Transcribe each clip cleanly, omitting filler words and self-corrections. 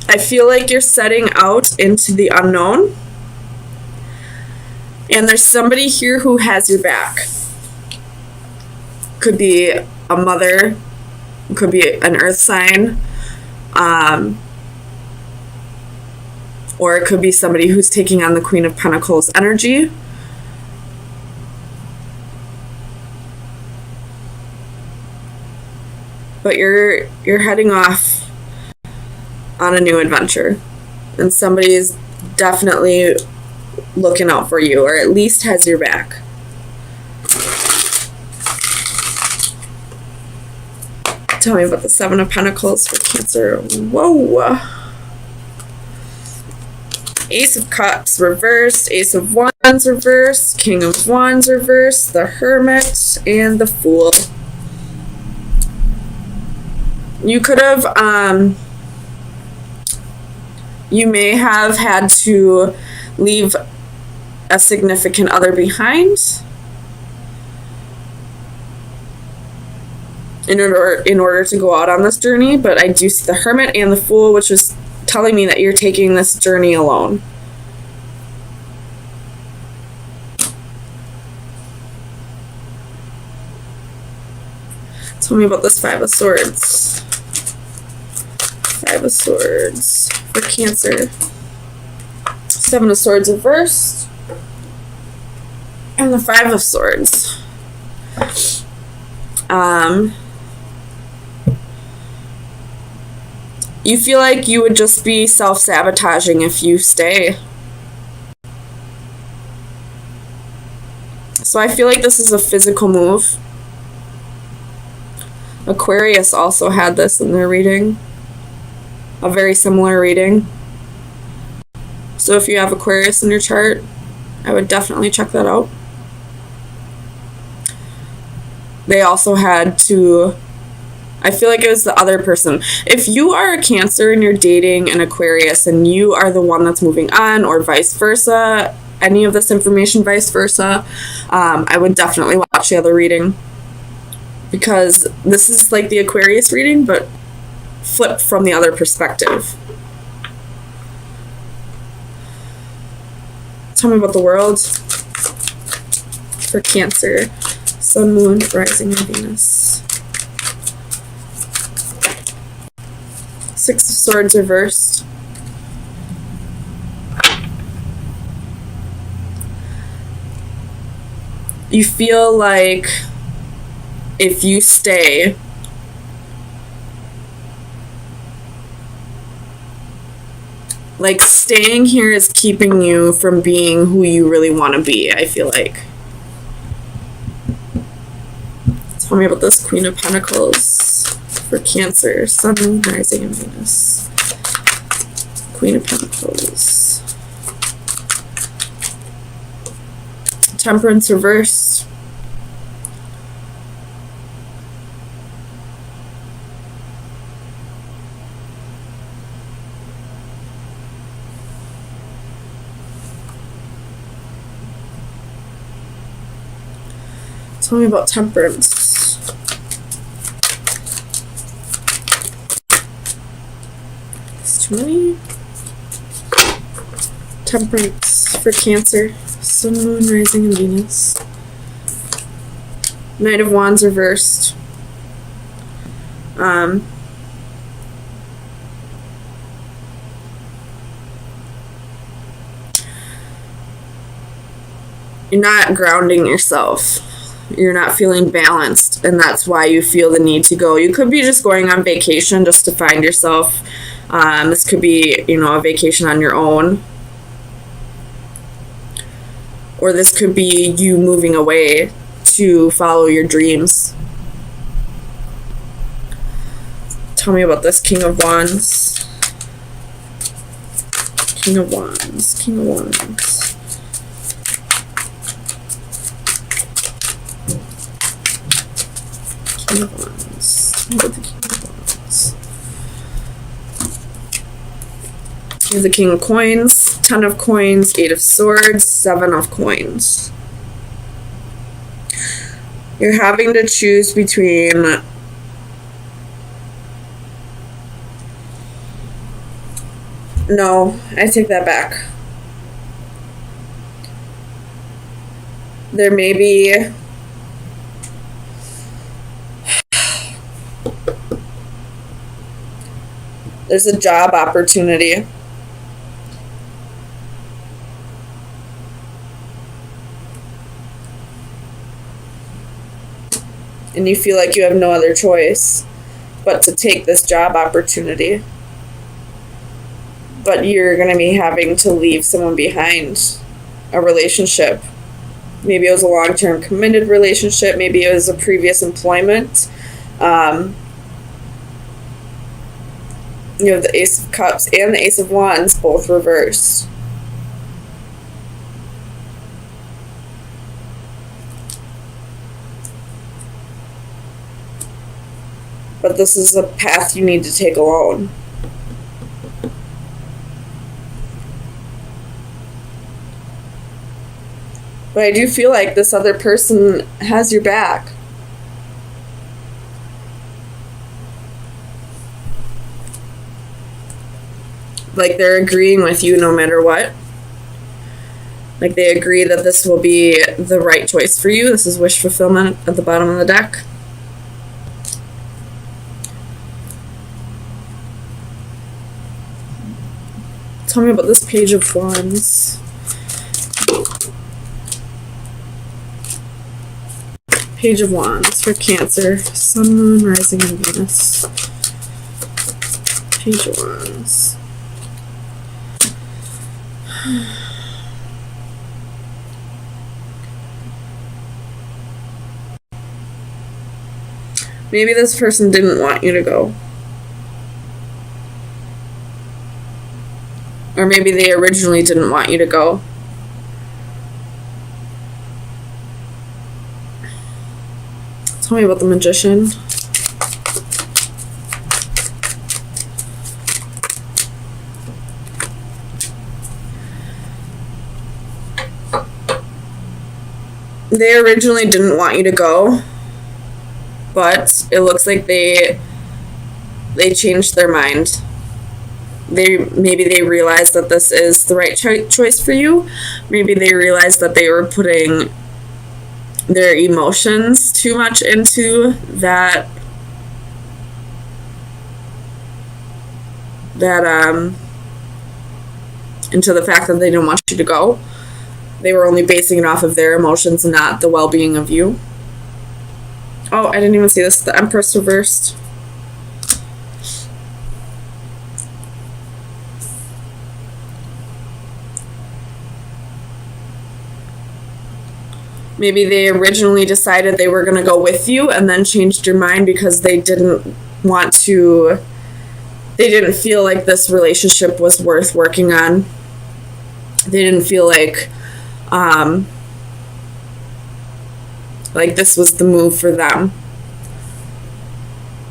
I feel like you're setting out into the unknown. And there's somebody here who has your back. Could be a mother. Could be an earth sign. Or it could be somebody who's taking on the Queen of Pentacles energy. But you're heading off on a new adventure. And somebody is definitely looking out for you, or at least has your back. Tell me about the Seven of Pentacles for Cancer. Whoa. Ace of Cups reversed, Ace of Wands reversed, King of Wands reversed, the Hermit, and the Fool. You could have, you may have had to leave a significant other behind in order to go out on this journey, but I do see the Hermit and the Fool, which is telling me that you're taking this journey alone. Tell me about this Five of Swords. Five of Swords for Cancer. Seven of Swords reversed. And the Five of Swords. You feel like you would just be self-sabotaging if you stay. So I feel like this is a physical move. Aquarius also had this in their reading. A very similar reading. So if you have Aquarius in your chart, I would definitely check that out. They also had to... I feel like it was the other person. If you are a Cancer and you're dating an Aquarius and you are the one that's moving on, or vice versa, any of this information vice versa, I would definitely watch the other reading. Because this is like the Aquarius reading, but flipped from the other perspective. Tell me about the world for Cancer. Sun, Moon, Rising, and Venus. Six of Swords reversed. You feel like if you stay, like staying here is keeping you from being who you really want to be, I feel like. Tell me about this Queen of Pentacles for Cancer. Sun, Moon, Rising, and Venus. Queen of Pentacles. Temperance reversed. Tell me about Temperance. It's too many. Temperance for Cancer. Sun, Moon, Rising, and Venus. Knight of Wands reversed. You're not grounding yourself. You're not feeling balanced, and that's why you feel the need to go. You could be just going on vacation just to find yourself. This could be, you know, a vacation on your own. Or this could be you moving away to follow your dreams. Tell me about this King of Wands. King of Wands. King of Wands. King of Wands. Tell me about the King of Wands. Here's the King of Coins. 10 of Coins. 8 of Swords. 7 of Coins. You're having to choose between No, I take that back. There may be there's a job opportunity. And you feel like you have no other choice but to take this job opportunity. But you're going to be having to leave someone behind, a relationship. Maybe it was a long-term committed relationship. Maybe it was a previous employment. You have the Ace of Cups and the Ace of Wands both reversed. But this is a path you need to take alone. But I do feel like this other person has your back. Like they're agreeing with you no matter what. Like they agree that this will be the right choice for you. This is wish fulfillment at the bottom of the deck. Tell me about this Page of Wands. Page of Wands for Cancer, Sun, Moon, Rising, and Venus. Page of Wands. Maybe this person didn't want you to go. Or maybe they originally didn't want you to go. Tell me about the Magician. They originally didn't want you to go, but it looks like they changed their mind. Maybe they realized that this is the right choice for you. Maybe they realized that they were putting their emotions too much into that into the fact that they didn't want you to go. They were only basing it off of their emotions and not the well-being of you. Oh, I didn't even see this. The Empress reversed. Maybe they originally decided they were going to go with you and then changed your mind because they didn't want to, they didn't feel like this relationship was worth working on. They didn't feel like this was the move for them.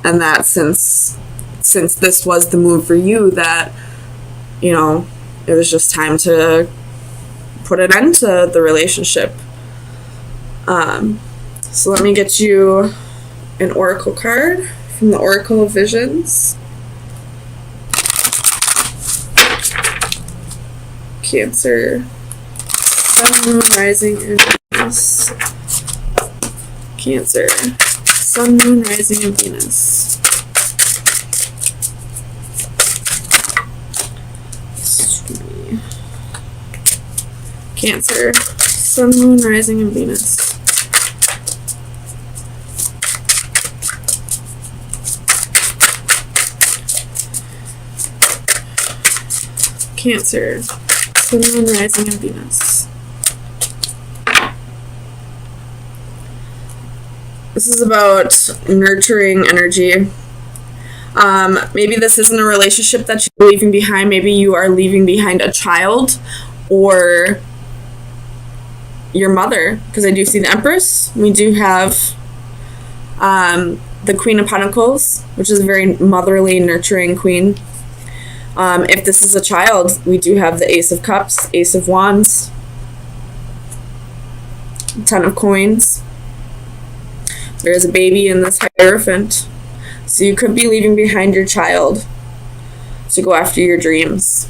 And that since this was the move for you, that, you know, it was just time to put an end to the relationship. So let me get you an oracle card from the Oracle of Visions. Cancer, Sun, Moon, Rising, and Venus. Cancer, Sun, Moon, Rising, and Venus. Cancer, Sun, Moon, Rising, and Venus. Cancer, Sun, Moon, Rising, and Venus. This is about nurturing energy. Maybe this isn't a relationship that you're leaving behind. Maybe you are leaving behind a child or your mother, because I do see the Empress. We do have the Queen of Pentacles, which is a very motherly, nurturing queen. If this is a child, we do have the Ace of Cups, Ace of Wands, Ten of Coins. There's a baby in this Hierophant. So you could be leaving behind your child to go after your dreams.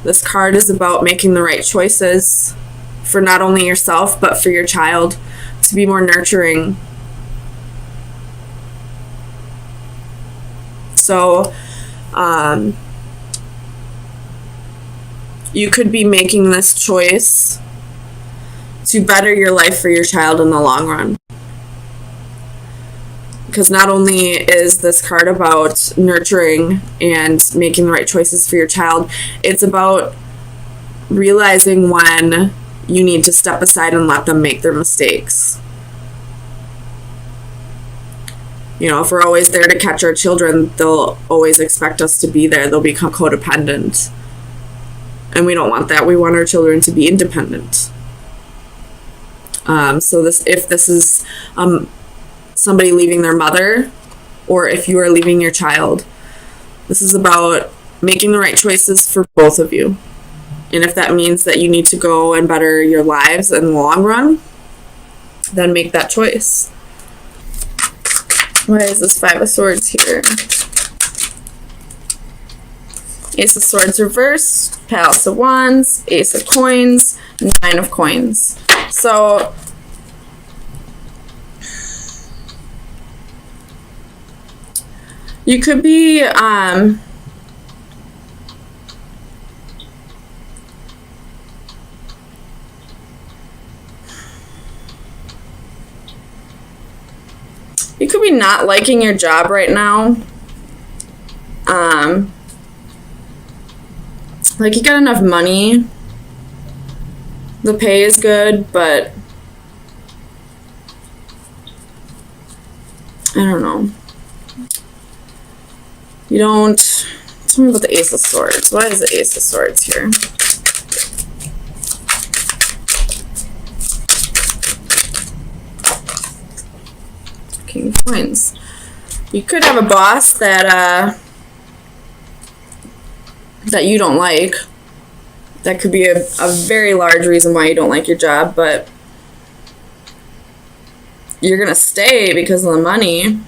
This card is about making the right choices for not only yourself, but for your child, to be more nurturing. So, you could be making this choice to better your life for your child in the long run. Because not only is this card about nurturing and making the right choices for your child, it's about realizing when you need to step aside and let them make their mistakes. You know, if we're always there to catch our children, they'll always expect us to be there. They'll become codependent. And we don't want that. We want our children to be independent. So if this is somebody leaving their mother, or if you are leaving your child, this is about making the right choices for both of you. And if that means that you need to go and better your lives in the long run, then make that choice. Why is this Five of Swords here? Ace of Swords reversed, Palace of Wands, Ace of Coins, Nine of Coins. So you could be not liking your job right now. Like, you got enough money. The pay is good, but I don't know. You don't... Tell me about the Ace of Swords. Why is the Ace of Swords here? King of Coins. You could have a boss that you don't like. That could be a very large reason why you don't like your job, but you're gonna stay because of the money.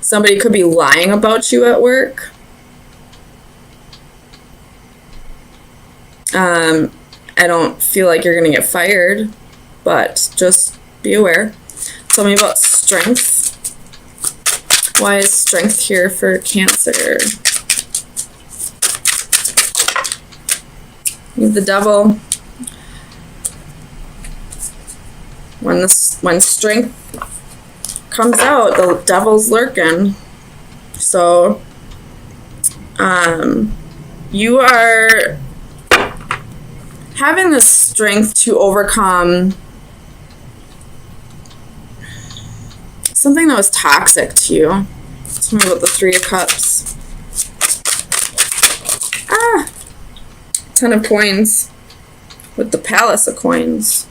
Somebody could be lying about you at work. I don't feel like you're gonna get fired, but just be aware. Tell me about strength. Why is strength here for Cancer? You have the Devil. When strength comes out, the Devil's lurking. So, you are having the strength to overcome something that was toxic to you. Tell me about the Three of Cups. Ten of Coins with the Palace of Coins.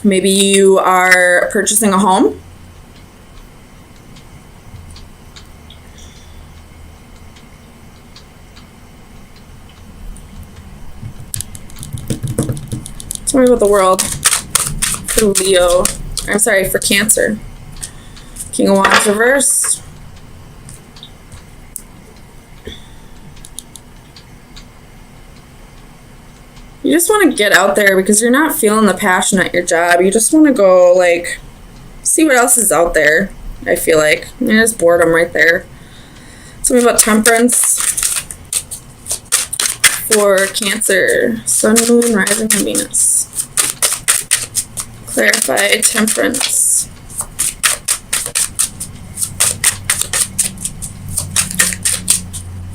Maybe you are purchasing a home. Tell me about the World for Leo. I'm sorry, for Cancer. King of Wands reversed. You just want to get out there because you're not feeling the passion at your job. You just want to go, like, see what else is out there, I feel like. There's boredom right there. Tell me about Temperance for Cancer. Sun, Moon, Rising, and Venus. Clarify Temperance.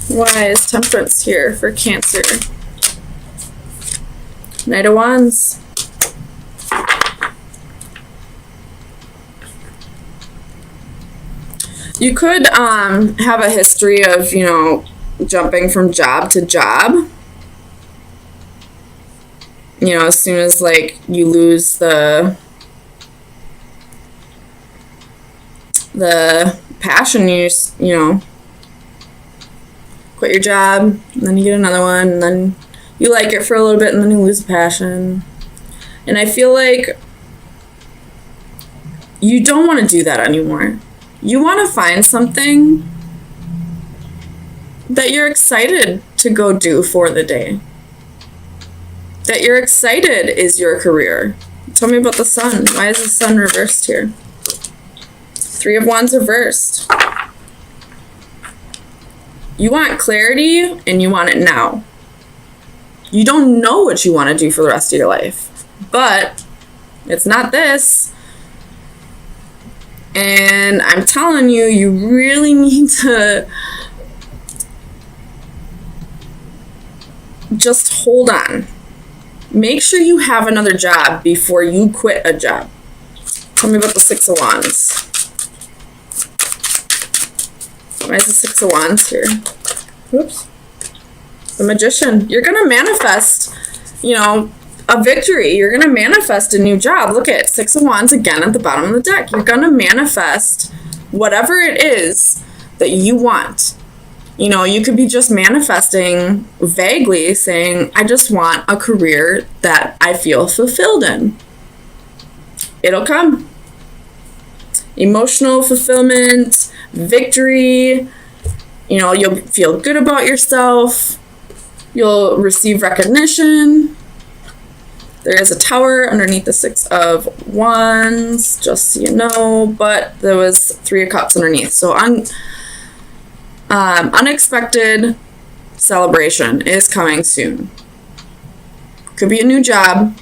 Why is Temperance here for Cancer? Knight of Wands. You could have a history of, you know, jumping from job to job. You know, as soon as, like, you lose the passion, you know, quit your job, and then you get another one, and then you like it for a little bit, and then you lose the passion. And I feel like you don't want to do that anymore. You want to find something that you're excited to go do for the day. That you're excited is your career. Tell me about the sun. Why is the sun reversed here? Three of Wands reversed. You want clarity and you want it now. You don't know what you want to do for the rest of your life, but it's not this. And I'm telling you, you really need to just hold on. Make sure you have another job before you quit a job. Tell me about the Six of Wands. Why is the Six of Wands here? Oops. The Magician. You're going to manifest, a victory. You're going to manifest a new job. Look at Six of Wands again at the bottom of the deck. You're going to manifest whatever it is that you want. You could be just manifesting vaguely, saying, I just want a career that I feel fulfilled in. It'll come. Emotional fulfillment, victory, you'll feel good about yourself. You'll receive recognition. There is a tower underneath the Six of Wands, just so you know, but there was Three of Cups underneath. So unexpected celebration is coming soon. Could be a new job.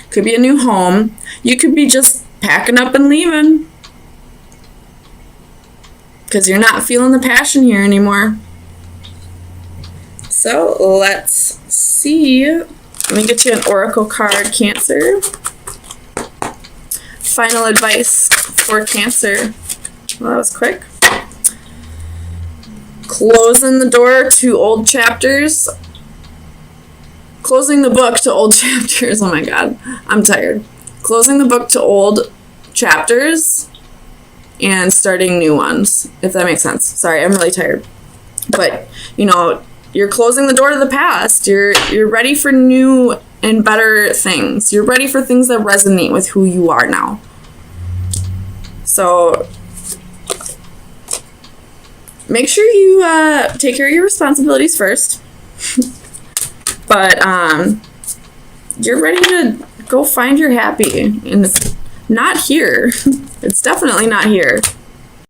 Could be a new home. You could be just packing up and leaving because you're not feeling the passion here anymore. So let's see. Let me get you an oracle card, Cancer. Final advice for Cancer. Well, that was quick. Closing the door to old chapters. Closing the book to old chapters. Oh my God, I'm tired. Closing the book to old chapters and starting new ones, if that makes sense. Sorry, I'm really tired. But, you're closing the door to the past. You're ready for new and better things. You're ready for things that resonate with who you are now. So make sure you take care of your responsibilities first. But you're ready to go find your happy. And it's not here. It's definitely not here.